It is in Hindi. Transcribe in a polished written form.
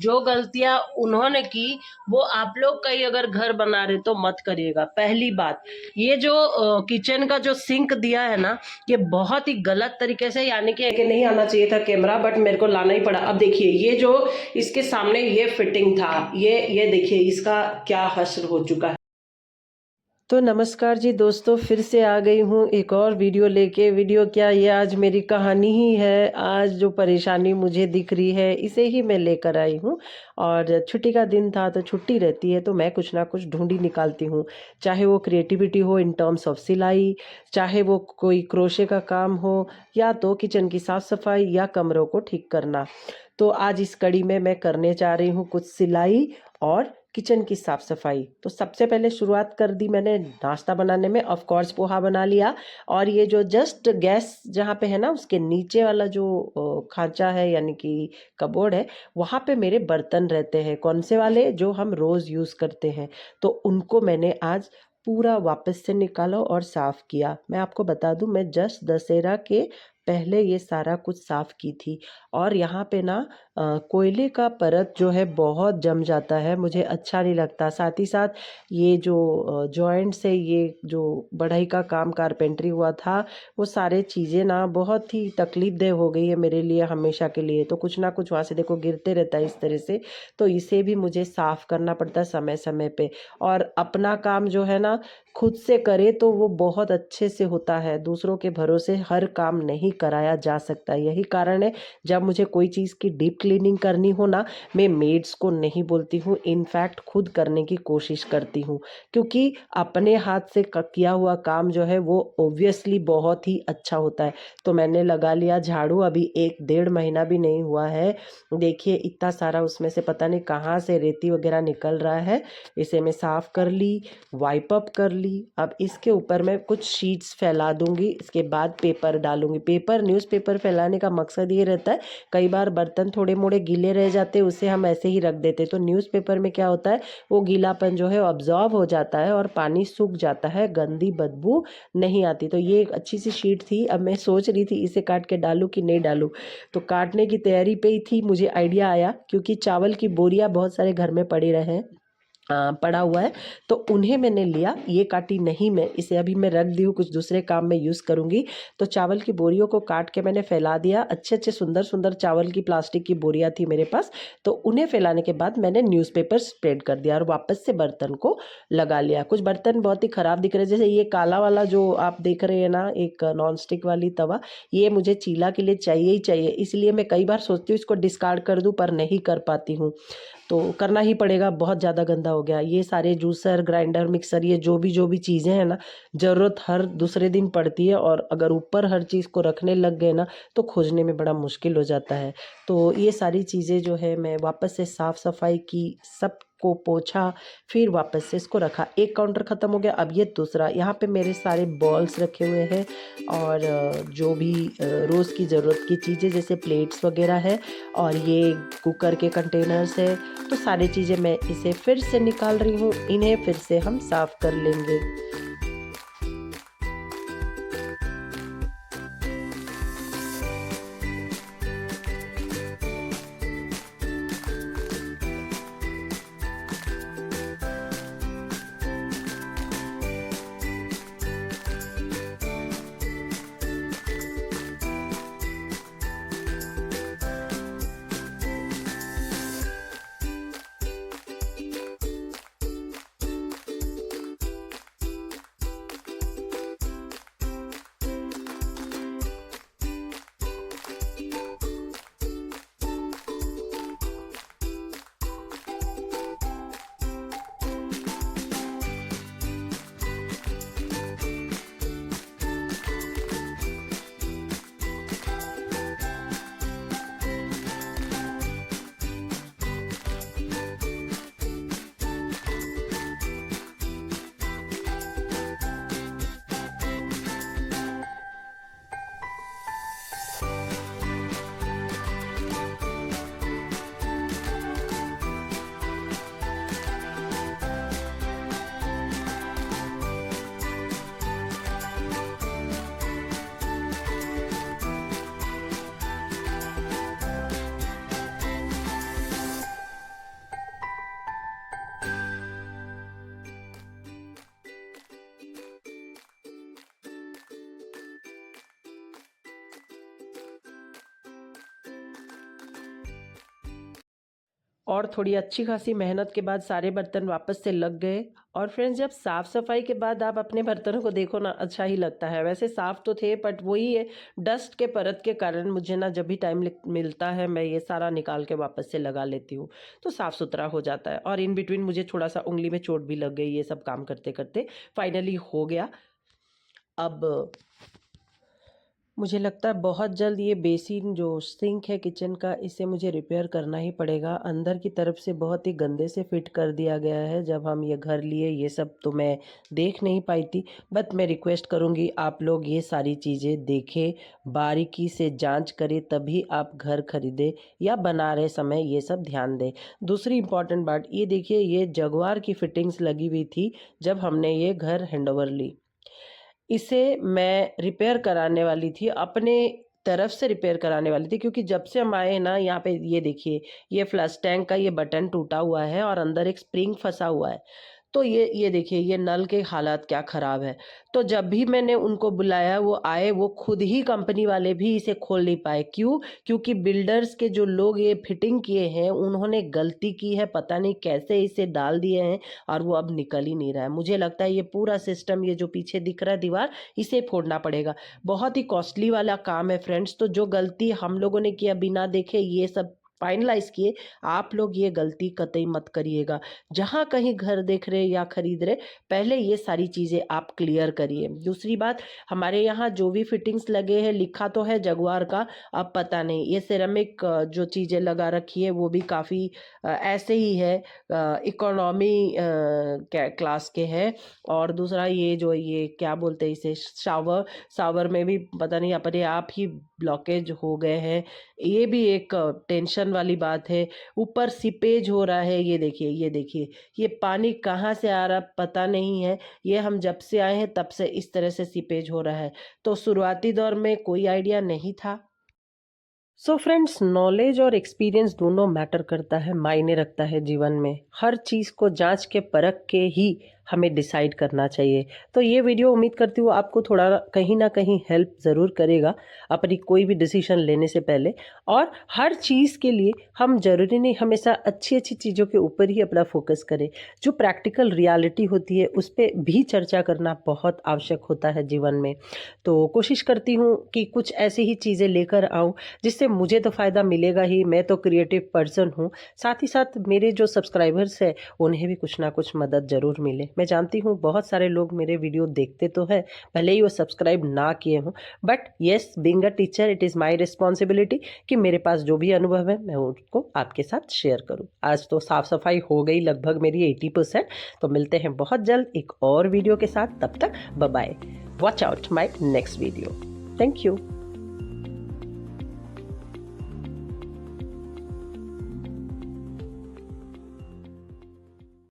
जो गलतियाँ उन्होंने की वो आप लोग कहीं अगर घर बना रहे तो मत करिएगा। पहली बात, ये जो किचन का जो सिंक दिया है ना, ये बहुत ही गलत तरीके से, यानी कि नहीं आना चाहिए था कैमरा, बट मेरे को लाना ही पड़ा। अब देखिए ये जो इसके सामने ये फिटिंग था, ये देखिए इसका क्या हश्र हो चुका है। तो नमस्कार जी दोस्तों, फिर से आ गई हूँ एक और वीडियो लेके। वीडियो क्या, ये आज मेरी कहानी ही है। आज जो परेशानी मुझे दिख रही है इसे ही मैं लेकर आई हूँ। और छुट्टी का दिन था तो छुट्टी रहती है तो मैं कुछ ना कुछ ढूंढी निकालती हूँ, चाहे वो क्रिएटिविटी हो इन टर्म्स ऑफ सिलाई, चाहे वो कोई क्रोशे का काम हो, या तो किचन की साफ़ सफाई या कमरों को ठीक करना। तो आज इस कड़ी में मैं करने जा रही हूँ कुछ सिलाई और किचन की साफ़ सफाई। तो सबसे पहले शुरुआत कर दी मैंने नाश्ता बनाने में। ऑफ कोर्स पोहा बना लिया। और ये जो जस्ट गैस जहाँ पे है ना, उसके नीचे वाला जो खांचा है यानी कि कबोर्ड है, वहाँ पे मेरे बर्तन रहते हैं। कौन से वाले? जो हम रोज़ यूज़ करते हैं। तो उनको मैंने आज पूरा वापस से निकाला और साफ़ किया। मैं आपको बता दूं, मैं जस्ट दशहरा के पहले ये सारा कुछ साफ़ की थी। और यहाँ पे ना कोयले का परत जो है बहुत जम जाता है, मुझे अच्छा नहीं लगता। साथ ही साथ ये जो जॉइंट से ये जो बढ़ई का काम कारपेंटरी हुआ था, वो सारे चीज़ें ना बहुत ही तकलीफ़देह हो गई है मेरे लिए हमेशा के लिए। तो कुछ ना कुछ वहाँ से देखो गिरते रहता है इस तरह से। तो इसे भी मुझे साफ़ करना पड़ता है समय समय पे। और अपना काम जो है ना, खुद से करे तो वो बहुत अच्छे से होता है। दूसरों के भरोसे हर काम नहीं कराया जा सकता। यही कारण है, जब मुझे कोई चीज़ की डीप क्लीनिंग करनी हो ना, मैं मेड्स को नहीं बोलती हूँ, इनफैक्ट खुद करने की कोशिश करती हूँ। क्योंकि अपने हाथ से किया हुआ काम जो है वो ऑब्वियसली बहुत ही अच्छा होता है। तो मैंने लगा लिया झाड़ू, अभी 1 डेढ़ महीना भी नहीं हुआ है। देखिए इतना सारा उसमें से पता नहीं कहाँ से रेती वगैरह निकल रहा है। इसे मैं साफ़ कर ली, वाइप अप कर ली। अब इसके ऊपर मैं कुछ शीट्स फैला दूंगी, इसके बाद पेपर डालूंगी। पेपर, न्यूज़पेपर फैलाने का मकसद ये रहता है, कई बार बर्तन थोड़े मोड़े गीले रह जाते हैं, उसे हम ऐसे ही रख देते, तो न्यूज़पेपर में क्या होता है, वो गीलापन जो है ऑब्जॉर्व हो जाता है और पानी सूख जाता है, गंदी बदबू नहीं आती। तो ये एक अच्छी सी शीट थी। अब मैं सोच रही थी इसे काट के डालूं कि नहीं डालूं। तो काटने की तैयारी पे ही थी, मुझे आइडिया आया, क्योंकि चावल की बोरियां बहुत सारे घर में पड़ी रहे हैं, पड़ा हुआ है, तो उन्हें मैंने लिया। ये काटी नहीं मैं, इसे अभी मैं रख दी हूँ, कुछ दूसरे काम में यूज़ करूँगी। तो चावल की बोरियों को काट के मैंने फैला दिया। अच्छे अच्छे सुंदर सुंदर चावल की प्लास्टिक की बोरियां थी मेरे पास। तो उन्हें फैलाने के बाद मैंने न्यूज़पेपर स्प्रेड कर दिया और वापस से बर्तन को लगा लिया। कुछ बर्तन बहुत ही ख़राब दिख रहे हैं, जैसे ये काला वाला जो आप देख रहे हैं ना, एक नॉन स्टिक वाली तवा, ये मुझे चीला के लिए चाहिए ही चाहिए। इसलिए मैं कई बार सोचती हूँ इसको डिस्कार्ड कर दूँ, पर नहीं कर पाती हूँ। तो करना ही पड़ेगा, बहुत ज़्यादा गंदा हो गया। ये सारे जूसर, ग्राइंडर, मिक्सर, ये जो भी चीज़ें हैं ना, ज़रूरत हर दूसरे दिन पड़ती है, और अगर ऊपर हर चीज़ को रखने लग गए ना तो खोजने में बड़ा मुश्किल हो जाता है। तो ये सारी चीज़ें जो है मैं वापस से साफ़ सफाई की, सब को पोंछा, फिर वापस से इसको रखा। एक काउंटर ख़त्म हो गया, अब ये दूसरा। यहाँ पे मेरे सारे बॉल्स रखे हुए हैं, और जो भी रोज़ की ज़रूरत की चीज़ें जैसे प्लेट्स वगैरह है, और ये कुकर के कंटेनर्स है। तो सारी चीज़ें मैं इसे फिर से निकाल रही हूँ, इन्हें फिर से हम साफ़ कर लेंगे। और थोड़ी अच्छी खासी मेहनत के बाद सारे बर्तन वापस से लग गए। और फ्रेंड्स, जब साफ़ सफाई के बाद आप अपने बर्तनों को देखो ना, अच्छा ही लगता है। वैसे साफ़ तो थे, बट वही है, डस्ट के परत के कारण मुझे ना जब भी टाइम मिलता है मैं ये सारा निकाल के वापस से लगा लेती हूँ, तो साफ़ सुथरा हो जाता है। और इन बिटवीन मुझे थोड़ा सा उंगली में चोट भी लग गई ये सब काम करते करते। फाइनली हो गया। अब मुझे लगता है बहुत जल्द ये बेसिन जो सिंक है किचन का, इसे मुझे रिपेयर करना ही पड़ेगा। अंदर की तरफ से बहुत ही गंदे से फिट कर दिया गया है। जब हम ये घर लिए ये सब तो मैं देख नहीं पाई थी, बट मैं रिक्वेस्ट करूँगी आप लोग ये सारी चीज़ें देखें, बारीकी से जांच करें, तभी आप घर खरीदें या बना रहे समय ये सब ध्यान दें। दूसरी इम्पॉर्टेंट बात ये देखिए, ये जगुआर की फिटिंग्स लगी हुई थी जब हमने ये घर हैंडओवर ली। इसे मैं रिपेयर कराने वाली थी, अपने तरफ से रिपेयर कराने वाली थी, क्योंकि जब से हम आए ना यहाँ पे ये देखिए, ये फ्लश टैंक का ये बटन टूटा हुआ है और अंदर एक स्प्रिंग फंसा हुआ है। तो ये देखिए, ये नल के हालात क्या ख़राब है। तो जब भी मैंने उनको बुलाया वो आए, वो खुद ही कंपनी वाले भी इसे खोल नहीं पाए। क्यों? क्योंकि बिल्डर्स के जो लोग ये फिटिंग किए हैं उन्होंने गलती की है, पता नहीं कैसे इसे डाल दिए हैं और वो अब निकल ही नहीं रहा है। मुझे लगता है ये पूरा सिस्टम, ये जो पीछे दिख रहा है दीवार, इसे फोड़ना पड़ेगा। बहुत ही कॉस्टली वाला काम है फ्रेंड्स। तो जो गलती हम लोगों ने किया बिना देखे ये सब फाइनलाइज किए, आप लोग ये गलती कतई मत करिएगा। जहाँ कहीं घर देख रहे या खरीद रहे, पहले ये सारी चीज़ें आप क्लियर करिए। दूसरी बात, हमारे यहाँ जो भी फिटिंग्स लगे हैं लिखा तो है जगुआर का, अब पता नहीं ये सिरेमिक जो चीज़ें लगा रखी है वो भी काफ़ी ऐसे ही है, इकोनॉमी क्लास के हैं। और दूसरा ये जो ये क्या बोलते हैं इसे, शावर में भी पता नहीं अपने आप ही ब्लॉकेज हो गए हैं। ये भी एक टेंशन वाली बात है। ऊपर सीपेज हो रहा है, ये देखिए ये देखिए, ये पानी कहाँ से आ रहा पता नहीं है। ये हम जब से आए हैं तब से इस तरह से सीपेज हो रहा है। तो शुरुआती दौर में कोई आइडिया नहीं था। सो फ्रेंड्स, नॉलेज और एक्सपीरियंस दोनों मैटर करता है, मायने रखता है जीवन में। हर चीज़ को जांच के परख के ही हमें डिसाइड करना चाहिए। तो ये वीडियो उम्मीद करती हूँ आपको थोड़ा कहीं ना कहीं हेल्प ज़रूर करेगा अपनी कोई भी डिसीजन लेने से पहले। और हर चीज़ के लिए हम ज़रूरी नहीं हमेशा अच्छी अच्छी चीज़ों के ऊपर ही अपना फोकस करें। जो प्रैक्टिकल रियलिटी होती है उस पर भी चर्चा करना बहुत आवश्यक होता है जीवन में। तो कोशिश करती हूँ कि कुछ ऐसी ही चीज़ें लेकर आऊँ जिससे मुझे तो फ़ायदा मिलेगा ही। मैं तो क्रिएटिव पर्सन हूँ, साथ ही साथ मेरे जो सब्सक्राइबर्स हैं उन्हें भी कुछ ना कुछ मदद ज़रूर मिले। मैं जानती हूँ बहुत सारे लोग मेरे वीडियो देखते तो हैं, भले ही वो सब्सक्राइब ना किए हों, but yes, being a teacher it is my responsibility कि मेरे पास जो भी अनुभव है मैं उनको आपके साथ शेयर करूँ। आज तो साफ़ सफाई हो गई लगभग मेरी 80%। तो मिलते हैं बहुत जल्द एक और वीडियो के साथ, तब तक bye bye. Watch out my next video. Thank you.